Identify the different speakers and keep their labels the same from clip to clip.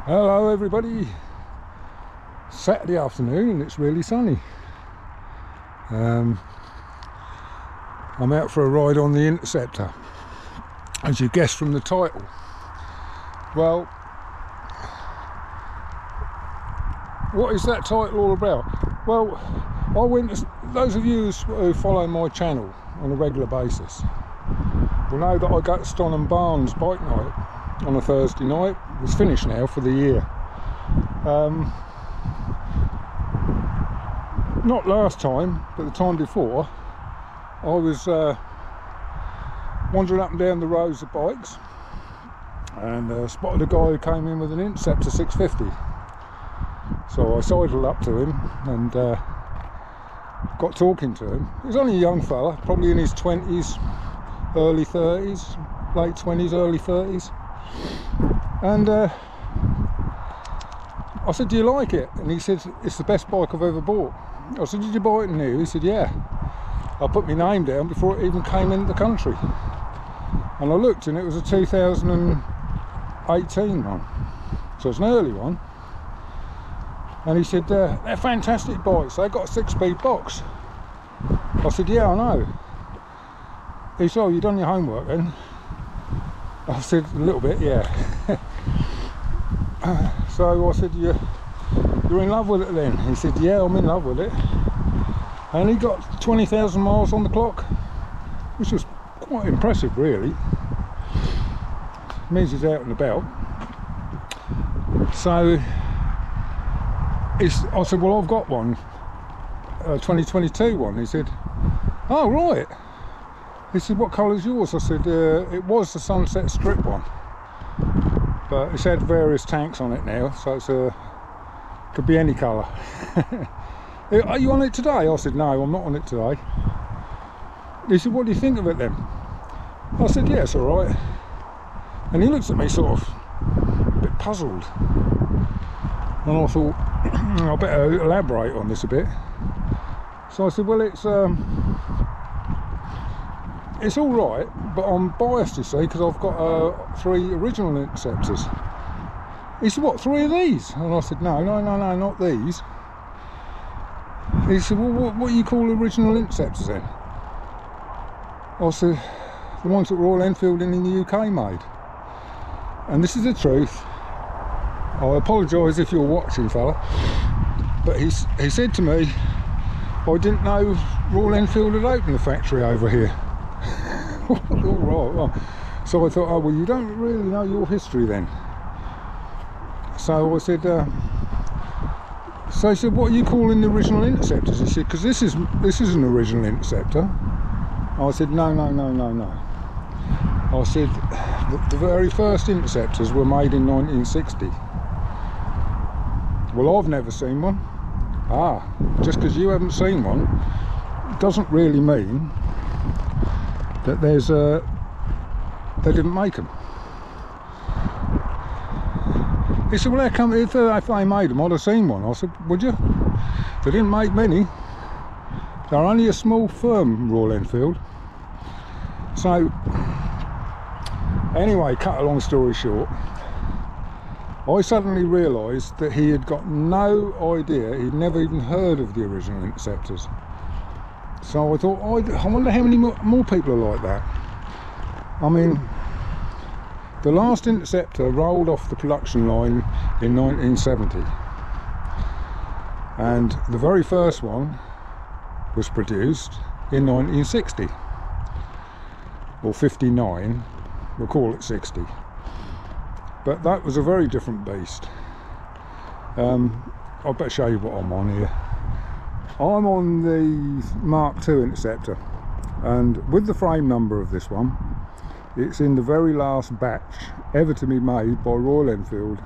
Speaker 1: Hello everybody, Saturday afternoon and it's really sunny. I'm out for a ride on the Interceptor, as you guessed from the title. Well, what is that title all about? Well, I went, those of you who follow my channel on a regular basis will know that I go to Ston & Barnes bike night on a Thursday night. It's finished now for the year. Not last time, but the time before, I was wandering up and down the rows of bikes and spotted a guy who came in with an Interceptor 650. So I sidled up to him and got talking to him. He was only a young fella, probably in his 20s, early 30s, late 20s, early 30s. And I said, "Do you like it?" And he said, "It's the best bike I've ever bought." I said, "Did you buy it new?" He said, "Yeah." I put my name down before it even came into the country. And I looked and it was a 2018 one. So it's an early one. And he said, "They're fantastic bikes. They've got a 6-speed box." I said, "Yeah, I know." He said, "Oh, you done your homework then?" I said, "A little bit, yeah." So I said, "You're in love with it then?" He said, "Yeah, I'm in love with it." And he got 20,000 miles on the clock, which was quite impressive really. It means he's out and about. So I said, "Well, I've got one, 2022 one." He said, "Oh, right." He said, "What colour's yours?" I said, "It was the Sunset Strip one, but it's had various tanks on it now, so it's could be any colour." "Are you on it today?" I said, "No, I'm not on it today." He said, "What do you think of it then?" I said, "Yeah, it's all right." And he looks at me sort of a bit puzzled, and I thought, I better elaborate on this a bit. So I said, "Well, it's all right, but I'm biased, you see, because I've got 3 original Interceptors." He said, "What, 3 of these?" And I said, No, not these." He said, "Well, what do you call original Interceptors then?" I said, "The ones that Royal Enfield in the UK made." And this is the truth. I apologise if you're watching, fella, but he said to me, "I didn't know Royal Enfield had opened the factory over here." All right, well, so I thought, "Oh, well, you don't really know your history then." So I said, so he said, "What are you calling the original Interceptors?" He said, "Because this is an original Interceptor." I said, No. I said, the very first Interceptors were made in 1960. "Well, I've never seen one." "Ah, just because you haven't seen one doesn't really mean that they didn't make them." He said, "Well, how come if they made them, I'd have seen one?" I said, "Would you? They didn't make many. They're only a small firm, Royal Enfield." So anyway, cut a long story short, I suddenly realised that he had got no idea, he'd never even heard of the original Interceptors. So I thought, I wonder how many more people are like that. I mean, the last Interceptor rolled off the production line in 1970. And the very first one was produced in 1960. Or 59, we'll call it 60. But that was a very different beast. I better show you what I'm on here. I'm on the Mark II Interceptor, and with the frame number of this one, it's in the very last batch ever to be made by Royal Enfield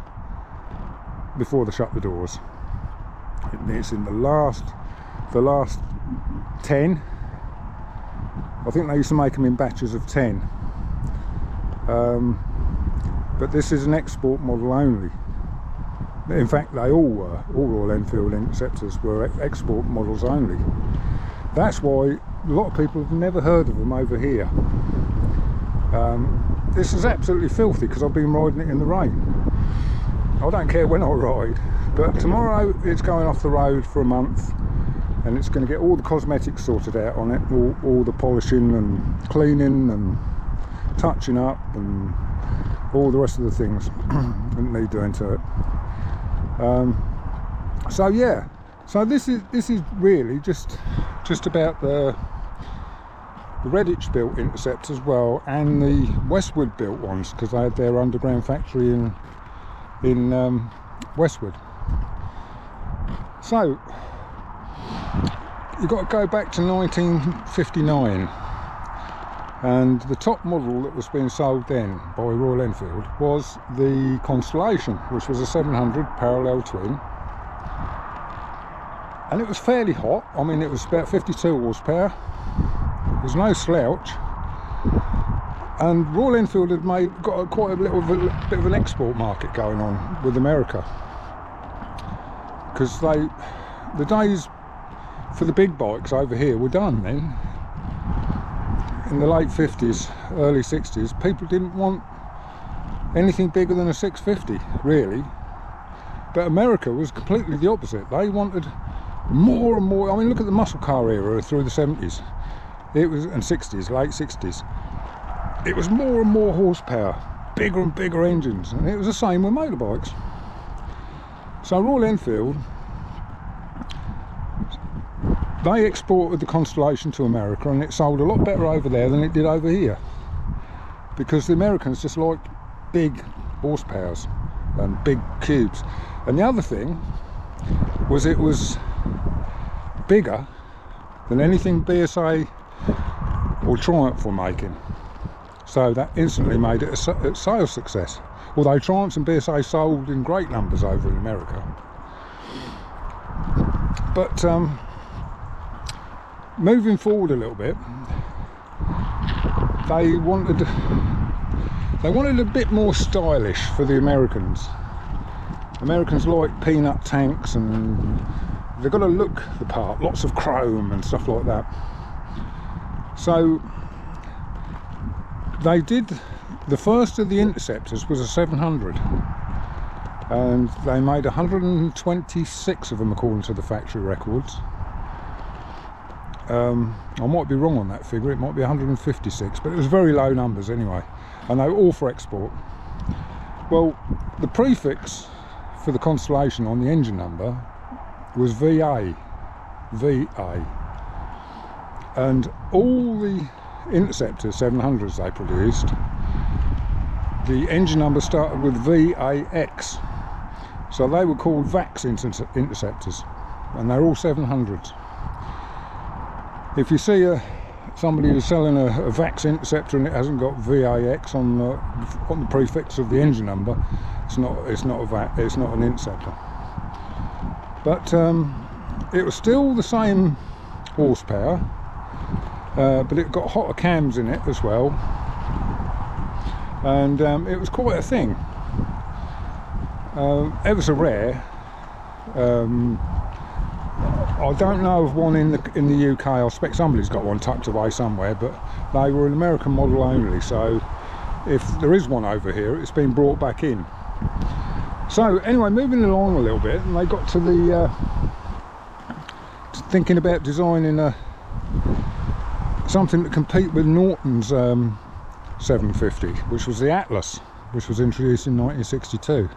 Speaker 1: before they shut the doors. It's in the last 10. I think they used to make them in batches of 10. But this is an export model only. In fact, they all were. All Royal Enfield Interceptors were export models only. That's why a lot of people have never heard of them over here. This is absolutely filthy because I've been riding it in the rain. I don't care when I ride, but tomorrow it's going off the road for a month, and it's going to get all the cosmetics sorted out on it, all the polishing and cleaning and touching up and all the rest of the things that need doing to it. So yeah, so this is really just about the Redditch built Interceptors, well, and the Westwood built ones, because they had their underground factory in Westwood. So you've got to go back to 1959, and the top model that was being sold then by Royal Enfield was the Constellation, which was a 700 parallel twin, and it was fairly hot. I mean, it was about 52 horsepower. It was no slouch, and Royal Enfield had got quite a bit of an export market going on with America, because the days for the big bikes over here were done then. In the late 50s, early 60s, people didn't want anything bigger than a 650, really. But America was completely the opposite. They wanted more and more. I mean, look at the muscle car era through the 70s. It was, and 60s, late 60s. It was more and more horsepower, bigger and bigger engines, and it was the same with motorbikes. So Royal Enfield, they exported the Constellation to America, and it sold a lot better over there than it did over here, because the Americans just like big horsepowers and big cubes. And the other thing was, it was bigger than anything BSA or Triumph were making, so that instantly made it a sales success, although Triumphs and BSA sold in great numbers over in America. But moving forward a little bit, they wanted a bit more stylish for the Americans. Americans like peanut tanks, and they've got to look the part, lots of chrome and stuff like that. So they did, the first of the Interceptors was a 700, and they made 126 of them according to the factory records. I might be wrong on that figure, it might be 156, but it was very low numbers anyway, and they were all for export. Well, the prefix for the Constellation on the engine number was VA, and all the Interceptor 700s they produced, the engine number started with VAX, so they were called VAX Interceptors, and they're all 700s. If you see somebody who's selling a VAX Interceptor and it hasn't got VAX on the prefix of the engine number, it's not an Interceptor. But it was still the same horsepower, but it got hotter cams in it as well, and it was quite a thing. Ever so rare. I don't know of one in the UK. I expect somebody's got one tucked away somewhere, but they were an American model only, so if there is one over here, it's been brought back in. So anyway, moving along a little bit, and they got to the thinking about designing something to compete with Norton's 750, which was the Atlas, which was introduced in 1962.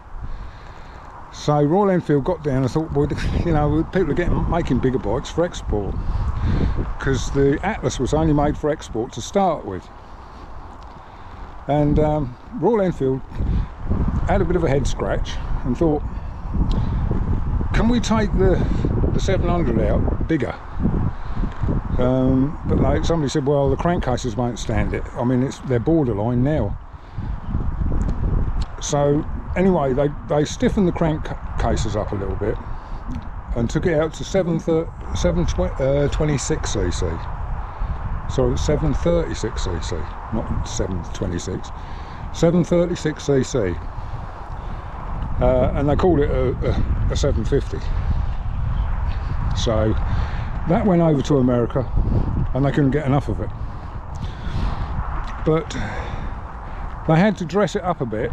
Speaker 1: So Royal Enfield got down and thought, well, you know, people are making bigger bikes for export, because the Atlas was only made for export to start with. And Royal Enfield had a bit of a head scratch and thought, can we take the 700 out bigger? But somebody said, well, the crankcases won't stand it. I mean, they're borderline now. So anyway, they stiffened the crankcases up a little bit and took it out to 726cc. So 736cc, not 726, 736cc. And they called it a 750. So that went over to America, and they couldn't get enough of it. But they had to dress it up a bit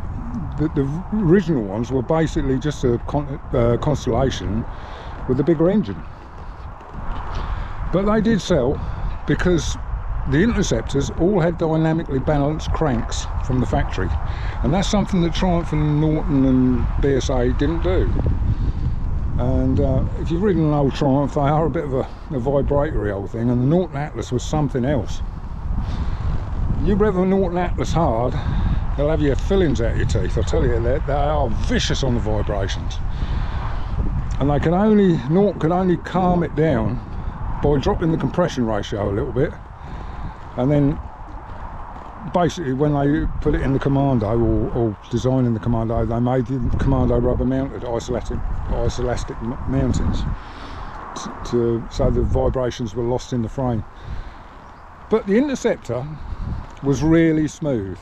Speaker 1: the original ones were basically just a Constellation with a bigger engine. But they did sell because the Interceptors all had dynamically balanced cranks from the factory, and that's something that Triumph and Norton and BSA didn't do. And if you've ridden an old Triumph, they are a bit of a vibratory old thing, and the Norton Atlas was something else. You rev a Norton Atlas hard, they'll have your fillings out your teeth. I tell you, they are vicious on the vibrations, and Norton could only calm it down by dropping the compression ratio a little bit. And then basically when they put it in the Commando, or designing the Commando, they made the Commando rubber mounted isoelastic mountings so the vibrations were lost in the frame. But the Interceptor was really smooth,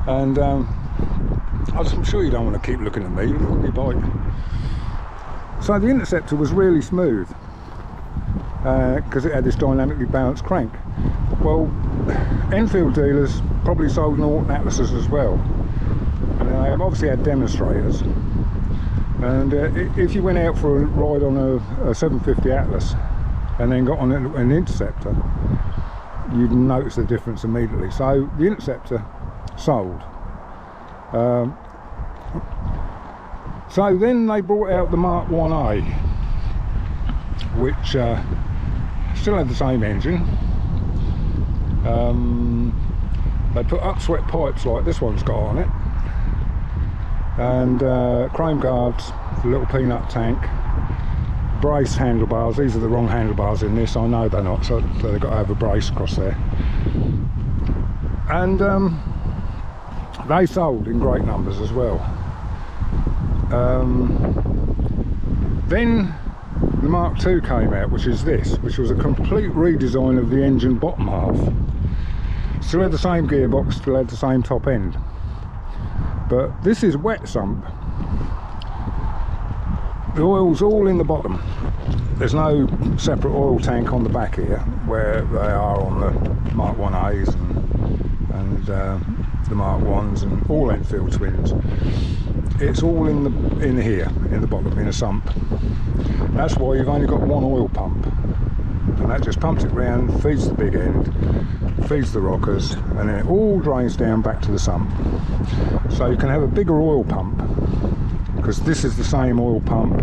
Speaker 1: and I'm sure you don't want to keep looking at me, look at my bike. So the Interceptor was really smooth because it had this dynamically balanced crank. Well, Enfield dealers probably sold Norton Atlases as well, and they obviously had demonstrators. And if you went out for a ride on a 750 Atlas and then got on an Interceptor, you'd notice the difference immediately. So the Interceptor sold. So then they brought out the Mark 1A, which still had the same engine. They put upswept pipes like this one's got on it, and chrome guards, the little peanut tank, brace handlebars. These are the wrong handlebars in this, I know they're not, so they've got to have a brace across there. And they sold in great numbers as well. Then the Mark II came out, which is this, which was a complete redesign of the engine bottom half. Still had the same gearbox, still had the same top end, but this is wet sump. The oil's all in the bottom. There's no separate oil tank on the back here where they are on the Mark 1As and the Mark 1s and all Enfield twins. It's all in here, in the bottom, in a sump. That's why you've only got one oil pump, and that just pumps it round, feeds the big end, feeds the rockers, and then it all drains down back to the sump. So you can have a bigger oil pump, because this is the same oil pump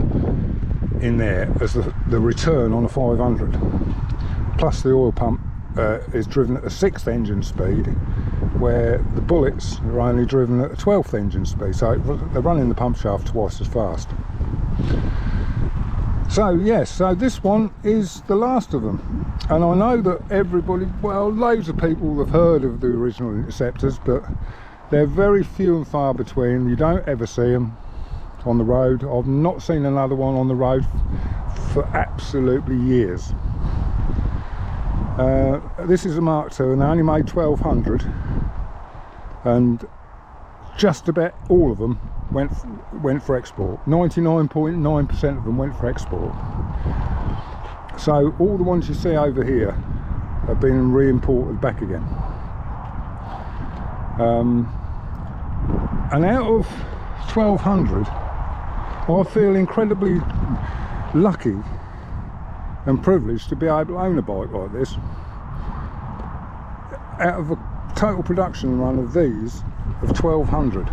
Speaker 1: in there as the return on a 500. Plus the oil pump is driven at a 6th engine speed, where the bullets are only driven at a 12th engine speed, so they're running the pump shaft twice as fast. So yes, so this one is the last of them, and I know that everybody, well, loads of people have heard of the original Interceptors, but they're very few and far between. You don't ever see them on the road. I've not seen another one on the road for absolutely years. This is a Mark II, and they only made 1,200, and just about all of them went for export. 99.9% of them went for export. So all the ones you see over here have been re-imported back again. And out of 1,200, I feel incredibly lucky and privileged to be able to own a bike like this. Out of a total production run of these of 1,200,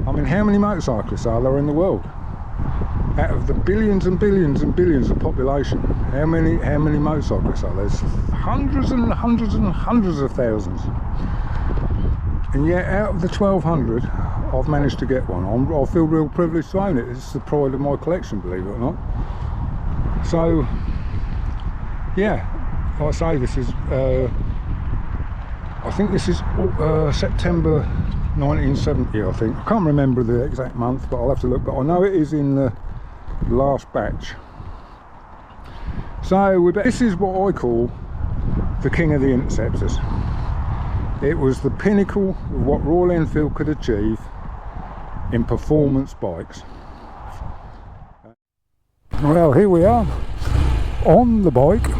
Speaker 1: I mean, how many motorcyclists are there in the world? Out of the billions and billions and billions of population, how many motorcyclists are there? There's hundreds and hundreds and hundreds of thousands. And yet out of the 1,200, I've managed to get one. I feel real privileged to own it. It's the pride of my collection, believe it or not. So yeah, like I say, this is I think this is September 1970, I think. I can't remember the exact month, but I'll have to look, but I know it is in the last batch. So this is what I call the king of the Interceptors. It was the pinnacle of what Royal Enfield could achieve in performance bikes. Well, here we are on the bike.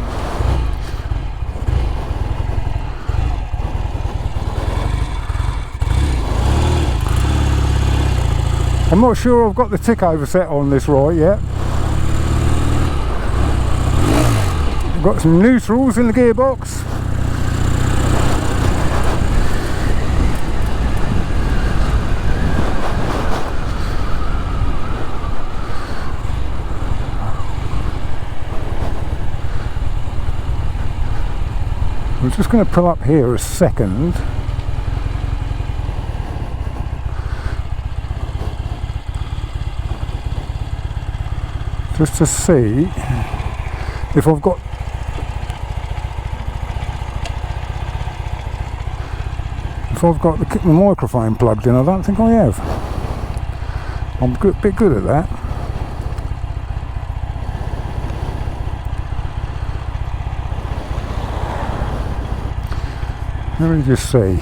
Speaker 1: I'm not sure I've got the tick over set on this right yet. I've got some neutrals in the gearbox. I'm just going to pull up here a second. Just to see if I've got the microphone plugged in. I don't think I have. I'm a bit good at that. Let me just see.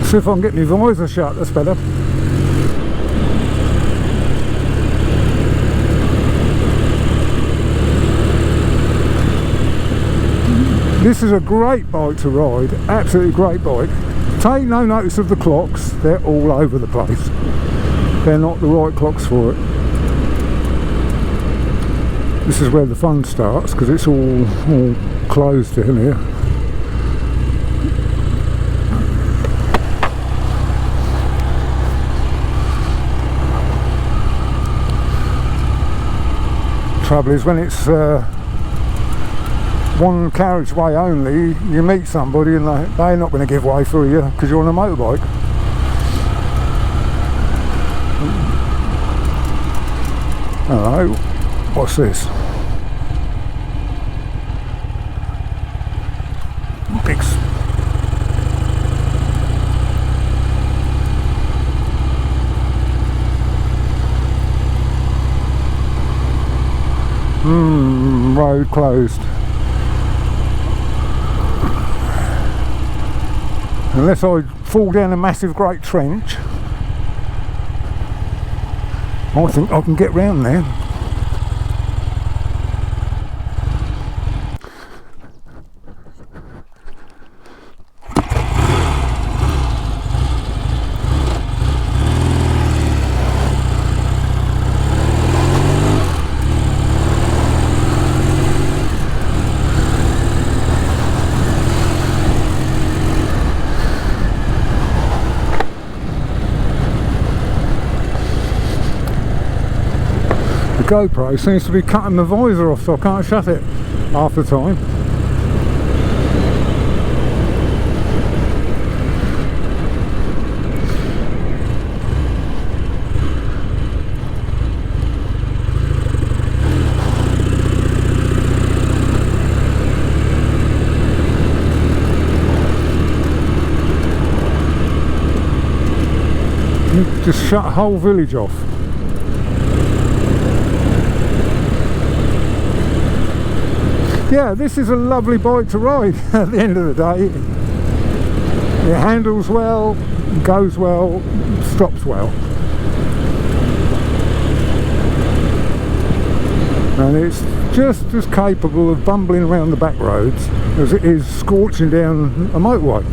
Speaker 1: See if I can get my visor shut, that's better. This is a great bike to ride, absolutely great bike. Take no notice of the clocks, they're all over the place. They're not the right clocks for it. This is where the fun starts because it's all closed in here. Trouble is when it's one carriageway only, you meet somebody and they're not going to give way for you because you're on a motorbike. Hello, what's this? Big road closed. Unless I fall down a massive great trench, I think I can get round there. The GoPro seems to be cutting the visor off, so I can't shut it half the time. You just shut a whole village off. Yeah, this is a lovely bike to ride at the end of the day. It handles well, goes well, stops well. And it's just as capable of bumbling around the back roads as it is scorching down a motorway.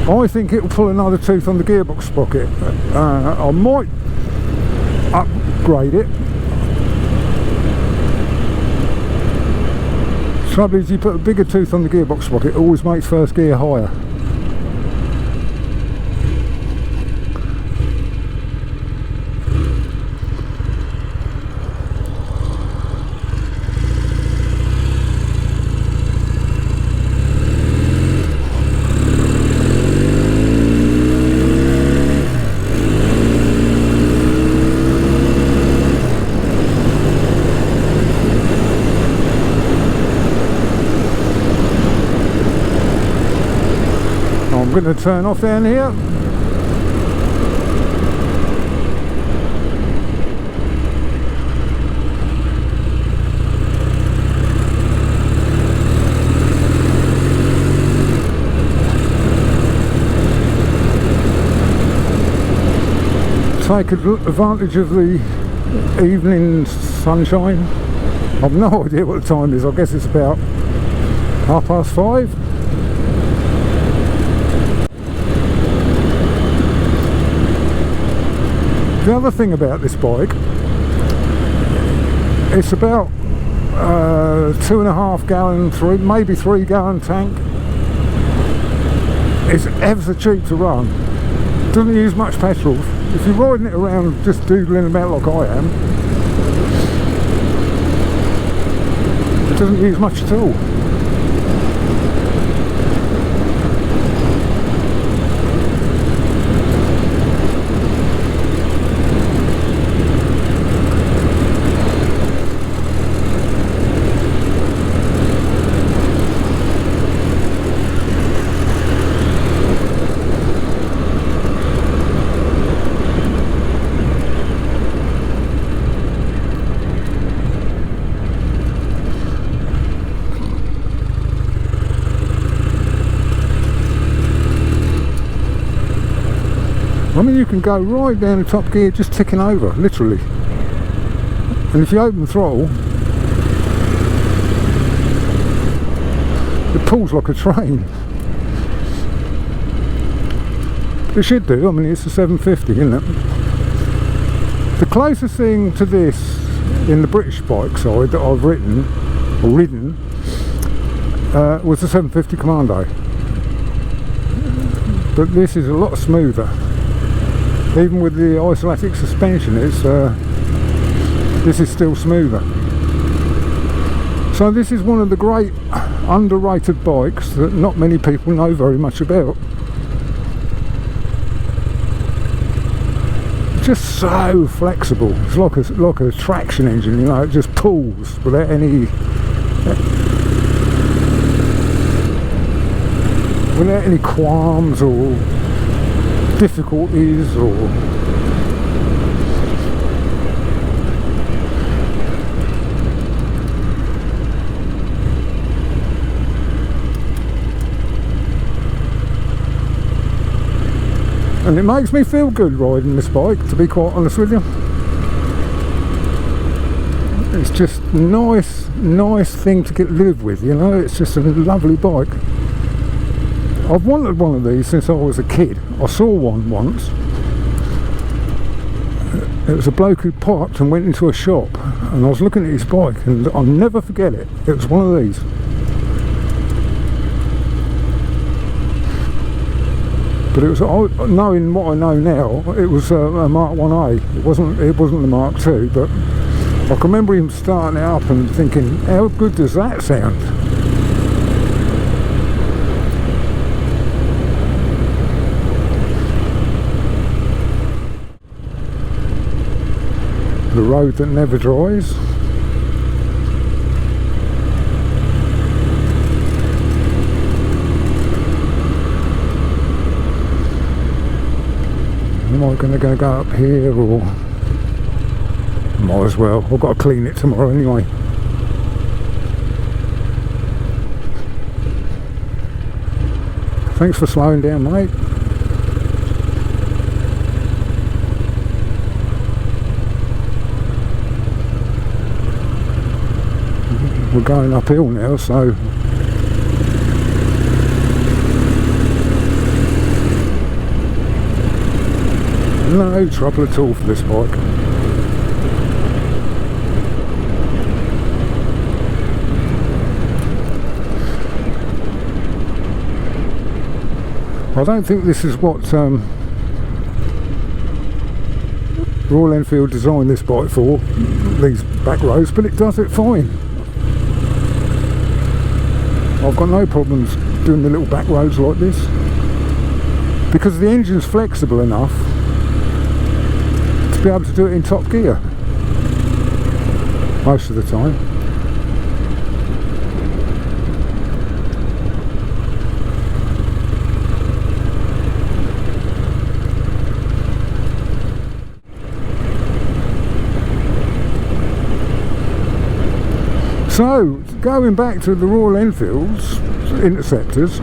Speaker 1: I think it will pull another tooth on the gearbox sprocket. I might upgrade it. The trouble is, you put a bigger tooth on the gearbox sprocket, it always makes first gear higher. going to turn off down here. Take advantage of the evening sunshine. I've no idea what the time is. I guess it's about 5:30. The other thing about this bike, it's about 2.5 gallon, maybe 3 gallon tank. It's ever so cheap to run. Doesn't use much petrol. If you're riding it around just doodling about like I am, it doesn't use much at all. I mean, you can go right down the top gear just ticking over, literally. And if you open the throttle, it pulls like a train. It should do. I mean, it's a 750, isn't it? The closest thing to this in the British bike side that I've ridden was the 750 Commando. But this is a lot smoother. Even with the isomatic suspension, this is still smoother. So this is one of the great underrated bikes that not many people know very much about. Just so flexible. It's like a traction engine, you know. It just pulls without any qualms or difficulties or and it makes me feel good riding this bike, to be quite honest with you. It's just nice thing to live with, you know. It's just a lovely bike. I've wanted one of these since I was a kid. I saw one once. It was a bloke who parked and went into a shop, and I was looking at his bike, and I'll never forget it. It was one of these. But it was, knowing what I know now, it was a Mark 1A. It wasn't the Mark 2, but I can remember him starting it up and thinking, how good does that sound? The road that never dries. Am I going to go up here, or might as well? I've got to clean it tomorrow anyway. Thanks for slowing down, mate. We're going uphill now, so no trouble at all for this bike. I don't think this is what Royal Enfield designed this bike for, these back roads, but it does it fine. I've got no problems doing the little back roads like this because the engine's flexible enough to be able to do it in top gear most of the time. So, going back to the Royal Enfield's Interceptors,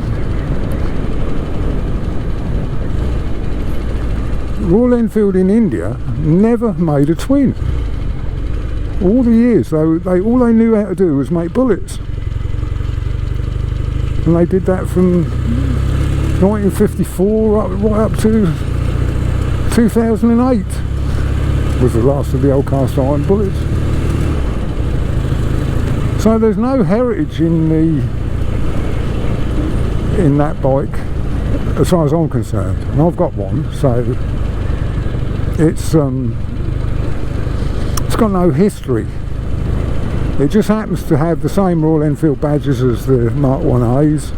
Speaker 1: Royal Enfield in India never made a twin. All the years, all they knew how to do was make bullets. And they did that from 1954 right up to 2008 was the last of the old cast iron bullets. So there's no heritage in that bike as far as I'm concerned, and I've got one, so it's got no history. It just happens to have the same Royal Enfield badges as the Mark 1As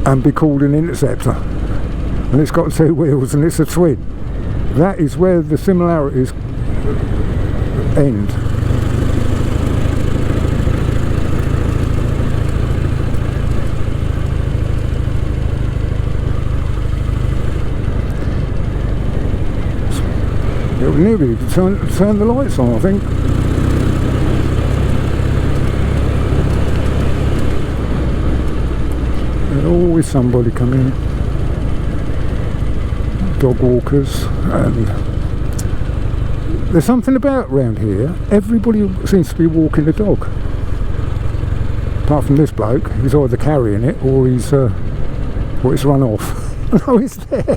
Speaker 1: and be called an Interceptor, and it's got 2 wheels and it's a twin. That is where the similarities end. It'll nearly turn the lights on, I think. There's always somebody coming. Dog walkers, and there's something about round here, everybody seems to be walking the dog. Apart from this bloke, he's either carrying it or it's run off. No, it's there.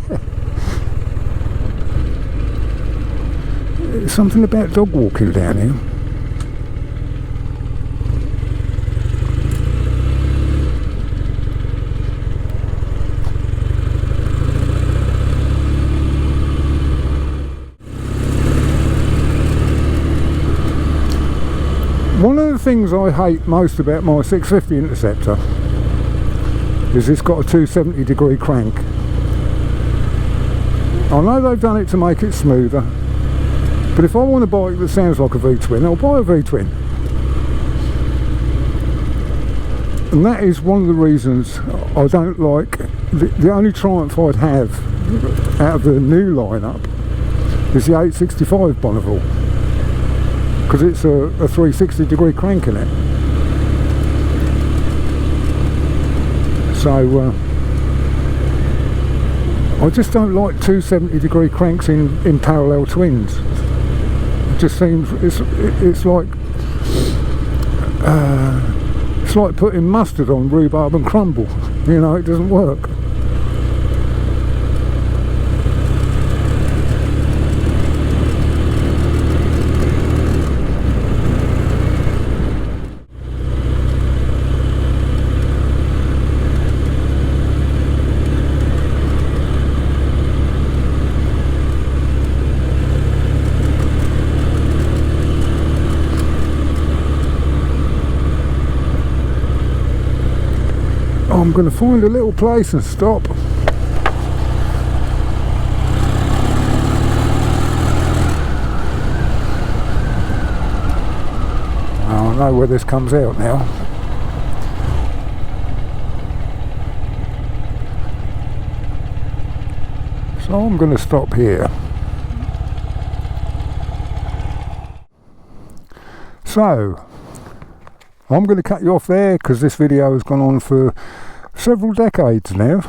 Speaker 1: There's something about dog walking down here. One of the things I hate most about my 650 Interceptor is it's got a 270-degree crank. I know they've done it to make it smoother, but if I want a bike that sounds like a V-twin, I'll buy a V-twin. And that is one of the reasons I don't like, the only Triumph I'd have out of the new lineup is the 865 Bonneville, because it's a 360-degree crank in it. So I just don't like 270-degree cranks in parallel twins. It just seems it's like putting mustard on rhubarb and crumble. You know, it doesn't work. I'm going to find a little place and stop. I know where this comes out now. So I'm going to stop here. So I'm going to cut you off there because this video has gone on for several decades now,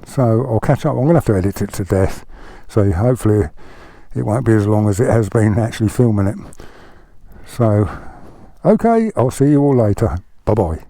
Speaker 1: so I'll catch up. I'm going to have to edit it to death, so hopefully it won't be as long as it has been actually filming it. So okay, I'll see you all later. Bye bye.